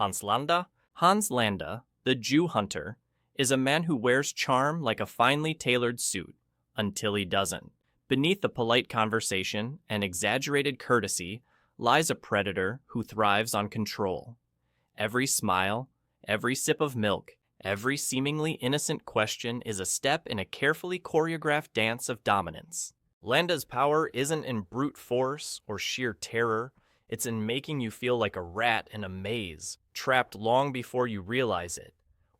Landa? Hans Landa, the Jew hunter, is a man who wears charm like a finely tailored suit, until he doesn't. Beneath the polite conversation and exaggerated courtesy lies a predator who thrives on control. Every smile, every sip of milk, every seemingly innocent question is a step in a carefully choreographed dance of dominance. Landa's power isn't in brute force or sheer terror, it's in making you feel like a rat in a maze, trapped long before you realize it.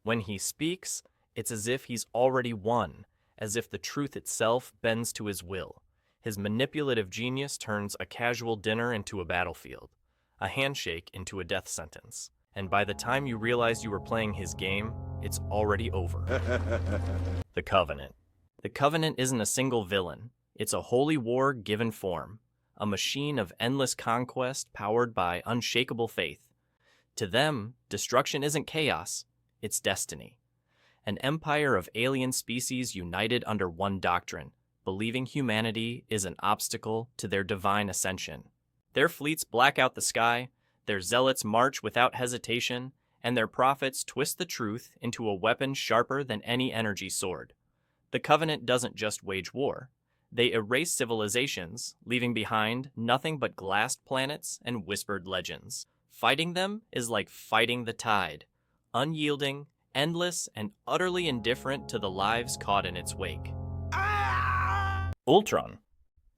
When he speaks, it's as if he's already won, as if the truth itself bends to his will. His manipulative genius turns a casual dinner into a battlefield, a handshake into a death sentence. And by the time you realize you were playing his game, it's already over. The Covenant. The Covenant isn't a single villain. It's a holy war given form, a machine of endless conquest powered by unshakable faith. To them, destruction isn't chaos, it's destiny. An empire of alien species united under one doctrine, believing humanity is an obstacle to their divine ascension. Their fleets black out the sky, their zealots march without hesitation, and their prophets twist the truth into a weapon sharper than any energy sword. The Covenant doesn't just wage war. They erase civilizations, leaving behind nothing but glassed planets and whispered legends. Fighting them is like fighting the tide, unyielding, endless, and utterly indifferent to the lives caught in its wake. Ultron.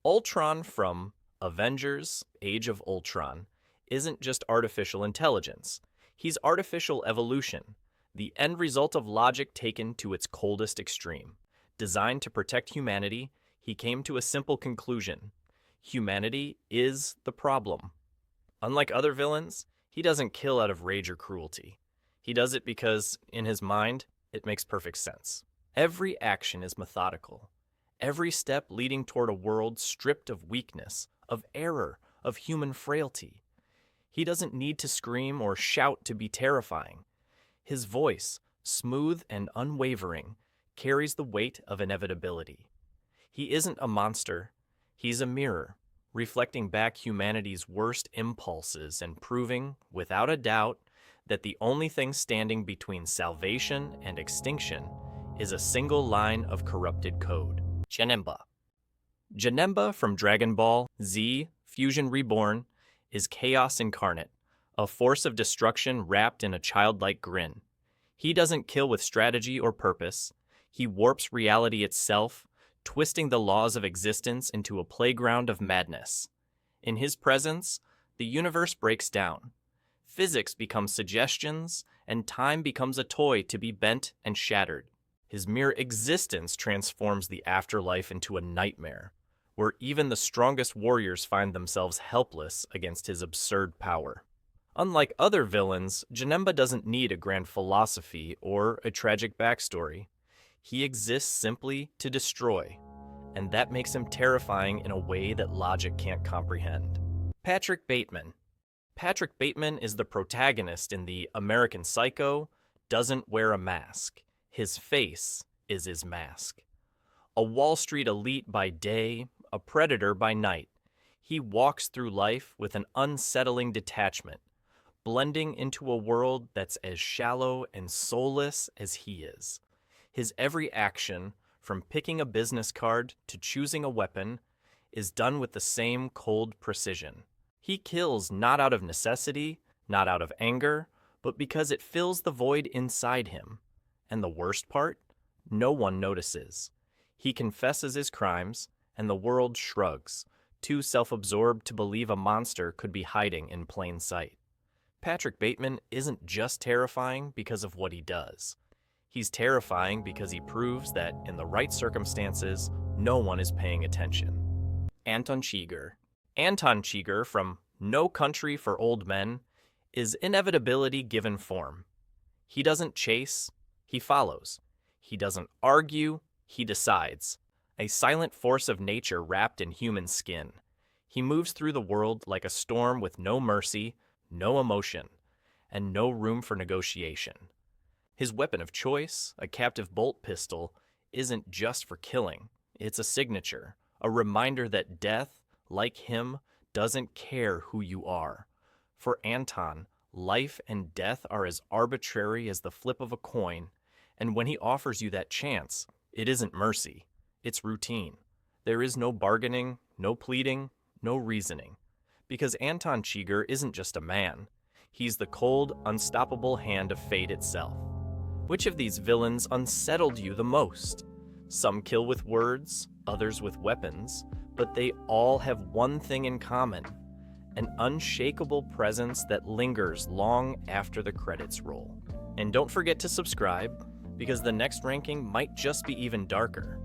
Ultron from Avengers: Age of Ultron isn't just artificial intelligence. He's artificial evolution, the end result of logic taken to its coldest extreme. Designed to protect humanity, he came to a simple conclusion. Humanity is the problem. Unlike other villains, he doesn't kill out of rage or cruelty. He does it because, in his mind, it makes perfect sense. Every action is methodical. Every step leading toward a world stripped of weakness, of error, of human frailty. He doesn't need to scream or shout to be terrifying. His voice, smooth and unwavering, carries the weight of inevitability. He isn't a monster. He's a mirror, reflecting back humanity's worst impulses and proving, without a doubt, that the only thing standing between salvation and extinction is a single line of corrupted code. Janemba. Janemba from Dragon Ball Z Fusion Reborn is chaos incarnate, a force of destruction wrapped in a childlike grin. He doesn't kill with strategy or purpose. He warps reality itself, twisting the laws of existence into a playground of madness. In his presence, the universe breaks down. Physics becomes suggestions, and time becomes a toy to be bent and shattered. His mere existence transforms the afterlife into a nightmare, where even the strongest warriors find themselves helpless against his absurd power. Unlike other villains, Janemba doesn't need a grand philosophy or a tragic backstory. He exists simply to destroy, and that makes him terrifying in a way that logic can't comprehend. Patrick Bateman. Patrick Bateman is the protagonist in the American Psycho Doesn't Wear a Mask. His face is his mask. A Wall Street elite by day, a predator by night, he walks through life with an unsettling detachment, blending into a world that's as shallow and soulless as he is. His every action, from picking a business card to choosing a weapon, is done with the same cold precision. He kills not out of necessity, not out of anger, but because it fills the void inside him. And the worst part? No one notices. He confesses his crimes, and the world shrugs, too self-absorbed to believe a monster could be hiding in plain sight. Patrick Bateman isn't just terrifying because of what he does. He's terrifying because he proves that, in the right circumstances, no one is paying attention. Anton Chigurh. Anton Chigurh from No Country for Old Men is inevitability given form. He doesn't chase, he follows. He doesn't argue, he decides. A silent force of nature wrapped in human skin. He moves through the world like a storm with no mercy, no emotion, and no room for negotiation. His weapon of choice, a captive bolt pistol, isn't just for killing. It's a signature, a reminder that death, like him, doesn't care who you are. For Anton, Life and death are as arbitrary as the flip of a coin, and when he offers you that chance, it isn't mercy, it's routine. There is no bargaining, no pleading, no reasoning. Because Anton Chigurh isn't just a man. He's the cold, unstoppable hand of fate itself. Which of these villains unsettled you the most? Some kill with words, others with weapons, but they all have one thing in common: an unshakable presence that lingers long after the credits roll. And don't forget to subscribe, because the next ranking might just be even darker.